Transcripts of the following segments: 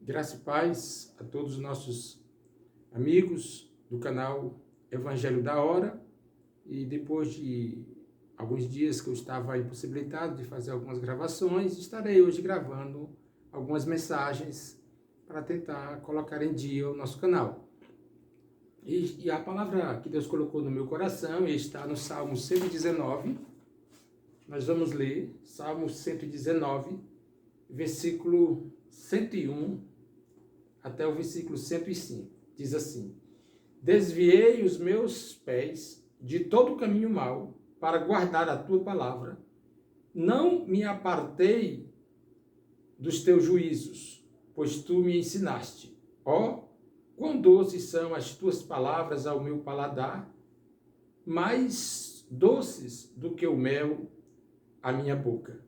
Graça e paz a todos os nossos amigos do canal Evangelho da Hora. E depois de alguns dias que eu estava impossibilitado de fazer algumas gravações, estarei hoje gravando algumas mensagens para tentar colocar em dia o nosso canal. E a palavra que Deus colocou no meu coração está no Salmo 119. Nós vamos ler Salmo 119, versículo 101 até o versículo 105. Diz assim: Desviei os meus pés de todo o caminho mau para guardar a tua palavra. Não me apartei dos teus juízos, pois tu me ensinaste. Ó, quão doces são as tuas palavras ao meu paladar, mais doces do que o mel à minha boca.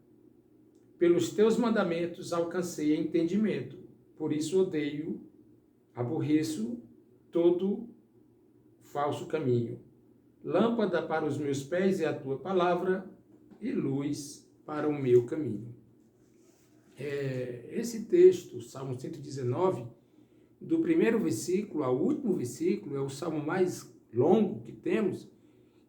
Pelos teus mandamentos alcancei entendimento. Por isso odeio, aborreço todo falso caminho. Lâmpada para os meus pés é a tua palavra e luz para o meu caminho. Esse texto, Salmo 119, do primeiro versículo ao último versículo, é o salmo mais longo que temos,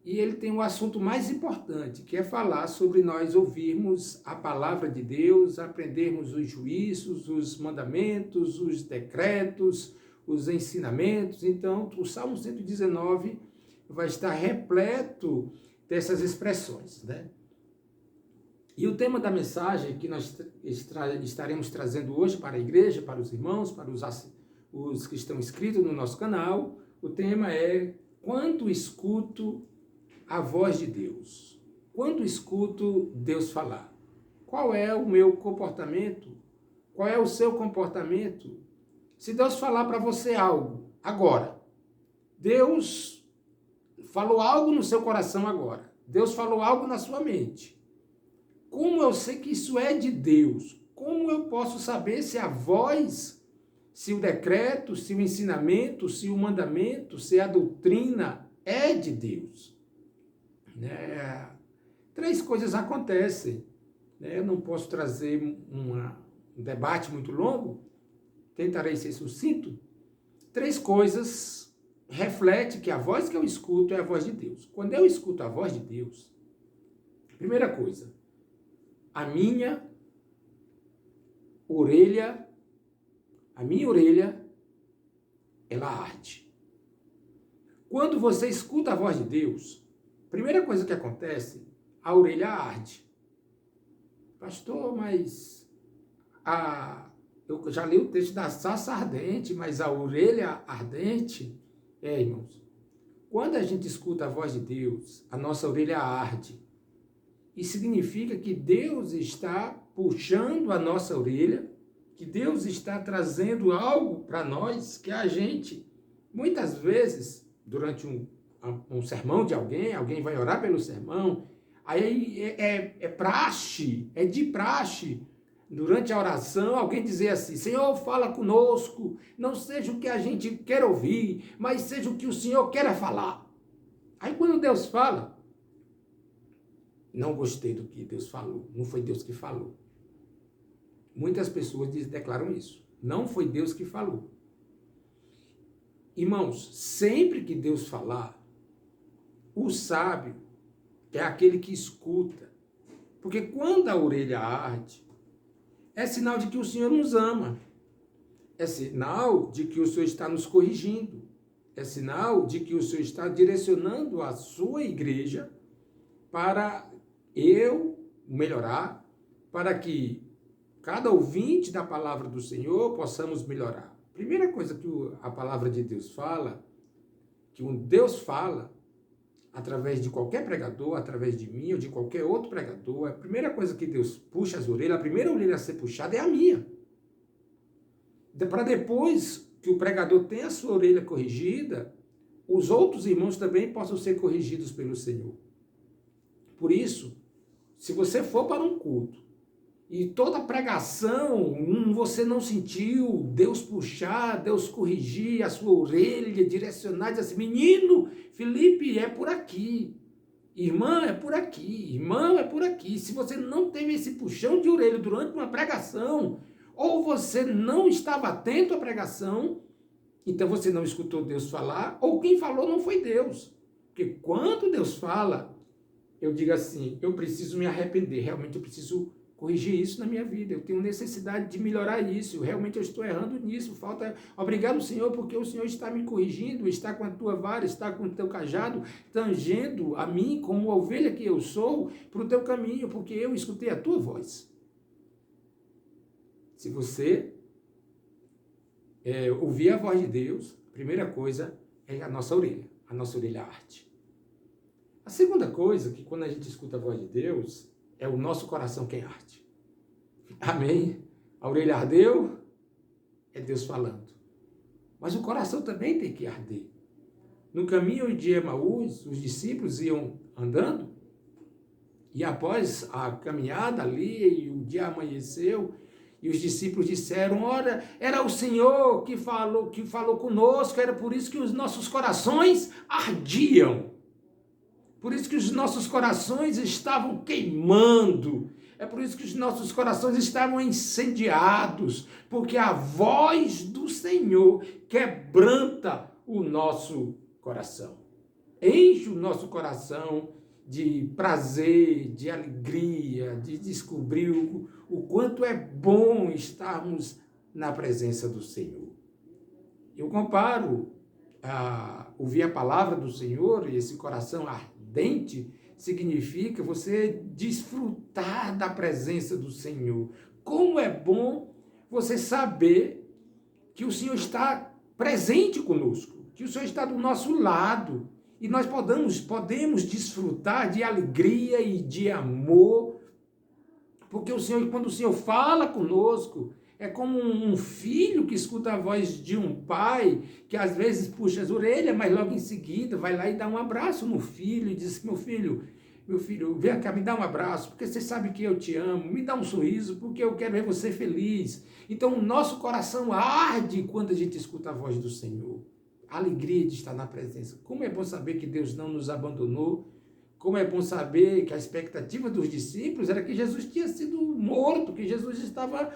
e ele tem um assunto mais importante, que é falar sobre nós ouvirmos a palavra de Deus, aprendermos os juízos, os mandamentos, os decretos, os ensinamentos. Então, o Salmo 119 vai estar repleto dessas expressões, né? E o tema da mensagem que nós estaremos trazendo hoje para a igreja, para os irmãos, para os que estão inscritos no nosso canal, o tema é: quando escuto a voz de Deus? Quando escuto Deus falar? Qual é o meu comportamento? Qual é o seu comportamento? Se Deus falar para você algo agora, Deus falou algo no seu coração agora, Deus falou algo na sua mente, como eu sei que isso é de Deus? Como eu posso saber se a voz, se o decreto, se o ensinamento, se o mandamento, se a doutrina é de Deus? Três coisas acontecem. Eu não posso trazer um debate muito longo, tentarei ser sucinto. Três coisas refletem que a voz que eu escuto é a voz de Deus. Quando eu escuto a voz de Deus, primeira coisa, a minha orelha, ela arde. Quando você escuta a voz de Deus, primeira coisa que acontece, a orelha arde. Pastor, mas eu já li o texto da sarça ardente, mas a orelha ardente, irmãos, quando a gente escuta a voz de Deus, a nossa orelha arde. E significa que Deus está puxando a nossa orelha, que Deus está trazendo algo para nós que a gente, muitas vezes, durante um sermão de alguém vai orar pelo sermão, aí é de praxe, durante a oração, alguém dizer assim: Senhor, fala conosco, não seja o que a gente quer ouvir, mas seja o que o Senhor quer falar. Aí quando Deus fala, não gostei do que Deus falou, não foi Deus que falou. Muitas pessoas declaram isso, não foi Deus que falou. Irmãos, sempre que Deus falar, o sábio é aquele que escuta. Porque quando a orelha arde, é sinal de que o Senhor nos ama. É sinal de que o Senhor está nos corrigindo. É sinal de que o Senhor está direcionando a sua igreja para eu melhorar, para que cada ouvinte da palavra do Senhor possamos melhorar. Primeira coisa que a palavra de Deus fala, que um Deus fala, através de qualquer pregador, através de mim ou de qualquer outro pregador, a primeira coisa que Deus puxa as orelhas, a primeira orelha a ser puxada é a minha. Para depois que o pregador tenha a sua orelha corrigida, os outros irmãos também possam ser corrigidos pelo Senhor. Por isso, se você for para um culto e toda pregação você não sentiu Deus puxar, Deus corrigir a sua orelha, direcionar, dizer assim: menino, Felipe, é por aqui. Irmã, é por aqui. Irmão, é por aqui. Se você não teve esse puxão de orelha durante uma pregação, Ou você não estava atento à pregação, então você não escutou Deus falar, ou quem falou não foi Deus. Porque quando Deus fala, eu digo assim, eu preciso me arrepender, realmente eu preciso corrigir isso na minha vida, eu tenho necessidade de melhorar isso, realmente eu estou errando nisso, falta, obrigado Senhor, porque o Senhor está me corrigindo, está com a tua vara, está com o teu cajado, tangendo a mim como a ovelha que eu sou, para o teu caminho, porque eu escutei a tua voz. Se você ouvir a voz de Deus, a primeira coisa é a nossa orelha arte. A segunda coisa, que quando a gente escuta a voz de Deus, é o nosso coração que arde. Amém? A orelha ardeu, é Deus falando. Mas o coração também tem que arder. No caminho de Emaús, os discípulos iam andando, e após a caminhada ali, e o dia amanheceu, e os discípulos disseram, ora, era o Senhor que falou conosco, era por isso que os nossos corações ardiam. Por isso que os nossos corações estavam queimando. É por isso que os nossos corações estavam incendiados. Porque a voz do Senhor quebranta o nosso coração. Enche o nosso coração de prazer, de alegria, de descobrir o quanto é bom estarmos na presença do Senhor. Eu comparo ouvir a palavra do Senhor e esse coração ardente significa você desfrutar da presença do Senhor. Como é bom você saber que o Senhor está presente conosco, que o Senhor está do nosso lado e nós podemos desfrutar de alegria e de amor, porque o Senhor, quando o Senhor fala conosco, é como um filho que escuta a voz de um pai, que às vezes puxa as orelhas, mas logo em seguida vai lá e dá um abraço no filho e diz, meu filho, vem cá, me dá um abraço, porque você sabe que eu te amo, me dá um sorriso, porque eu quero ver você feliz. Então o nosso coração arde quando a gente escuta a voz do Senhor. A alegria de estar na presença. Como é bom saber que Deus não nos abandonou. Como é bom saber que a expectativa dos discípulos era que Jesus tinha sido morto, que Jesus estava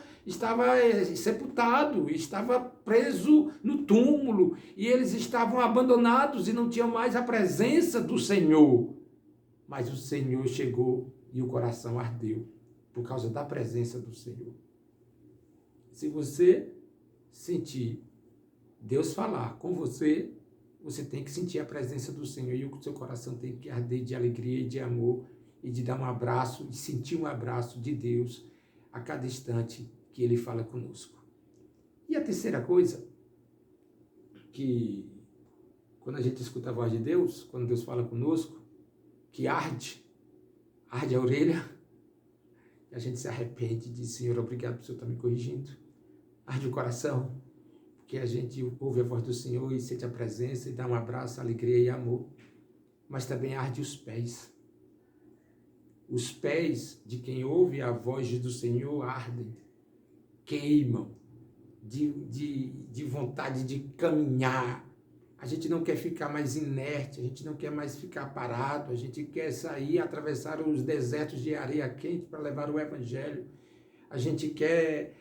sepultado, estava preso no túmulo, e eles estavam abandonados e não tinham mais a presença do Senhor. Mas o Senhor chegou e o coração ardeu por causa da presença do Senhor. Se você sentir Deus falar com você, você tem que sentir a presença do Senhor e o seu coração tem que arder de alegria e de amor e de dar um abraço, de sentir um abraço de Deus a cada instante que Ele fala conosco. E a terceira coisa, que quando a gente escuta a voz de Deus, quando Deus fala conosco, que arde a orelha, e a gente se arrepende e diz, Senhor, obrigado por o Senhor estar me corrigindo. Arde o coração, que a gente ouve a voz do Senhor e sente a presença e dá um abraço, alegria e amor. Mas também arde os pés. Os pés de quem ouve a voz do Senhor ardem, queimam de vontade de caminhar. A gente não quer ficar mais inerte, a gente não quer mais ficar parado, a gente quer sair, atravessar os desertos de areia quente para levar o Evangelho. A gente quer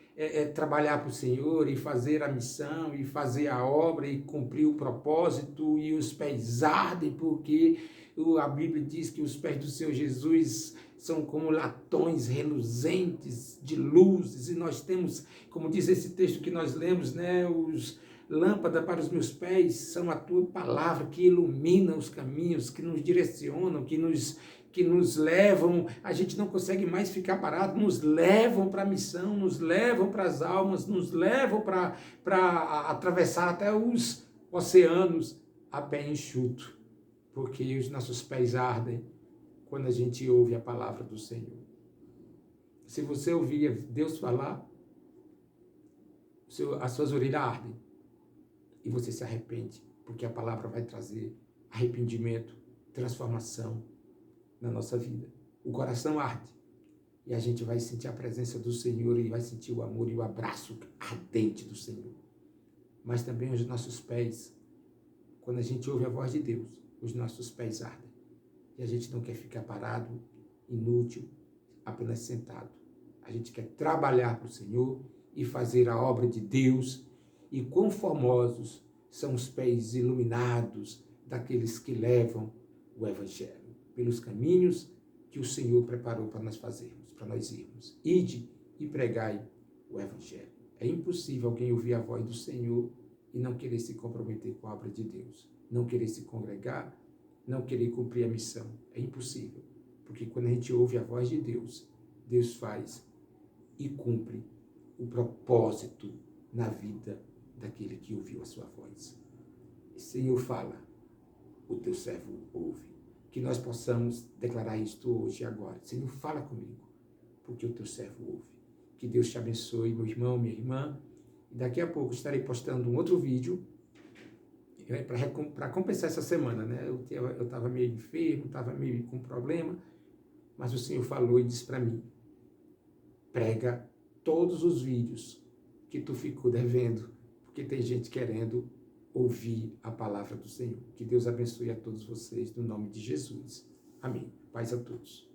trabalhar para o Senhor e fazer a missão, e fazer a obra, e cumprir o propósito, e os pés ardem, porque a Bíblia diz que os pés do Senhor Jesus são como latões reluzentes de luzes, e nós temos, como diz esse texto que nós lemos, né, lâmpada para os meus pés são a tua palavra, que ilumina os caminhos, que nos direcionam, que nos levam, a gente não consegue mais ficar parado, nos levam para a missão, nos levam para as almas, nos levam para atravessar até os oceanos a pé enxuto, porque os nossos pés ardem quando a gente ouve a palavra do Senhor. Se você ouvir Deus falar, as suas orelhas ardem e você se arrepende, porque a palavra vai trazer arrependimento, transformação na nossa vida. O coração arde e a gente vai sentir a presença do Senhor e vai sentir o amor e o abraço ardente do Senhor. Mas também os nossos pés, quando a gente ouve a voz de Deus, os nossos pés ardem. E a gente não quer ficar parado, inútil, apenas sentado. A gente quer trabalhar para o Senhor, e fazer a obra de Deus, e quão formosos são os pés iluminados daqueles que levam o Evangelho pelos caminhos que o Senhor preparou para nós fazermos, para nós irmos. Ide e pregai o Evangelho. É impossível alguém ouvir a voz do Senhor e não querer se comprometer com a obra de Deus, não querer se congregar, não querer cumprir a missão. É impossível, porque quando a gente ouve a voz de Deus, Deus faz e cumpre o propósito na vida daquele que ouviu a sua voz. Senhor, fala, o teu servo ouve. Que nós possamos declarar isto hoje e agora. Senhor, fala comigo, porque o teu servo ouve. Que Deus te abençoe, meu irmão, minha irmã. E daqui a pouco estarei postando um outro vídeo para compensar essa semana, né? Eu estava meio enfermo, estava meio com problema, mas o Senhor falou e disse para mim, prega todos os vídeos que tu ficou devendo, porque tem gente querendo ouvir a palavra do Senhor. Que Deus abençoe a todos vocês, no nome de Jesus. Amém. Paz a todos.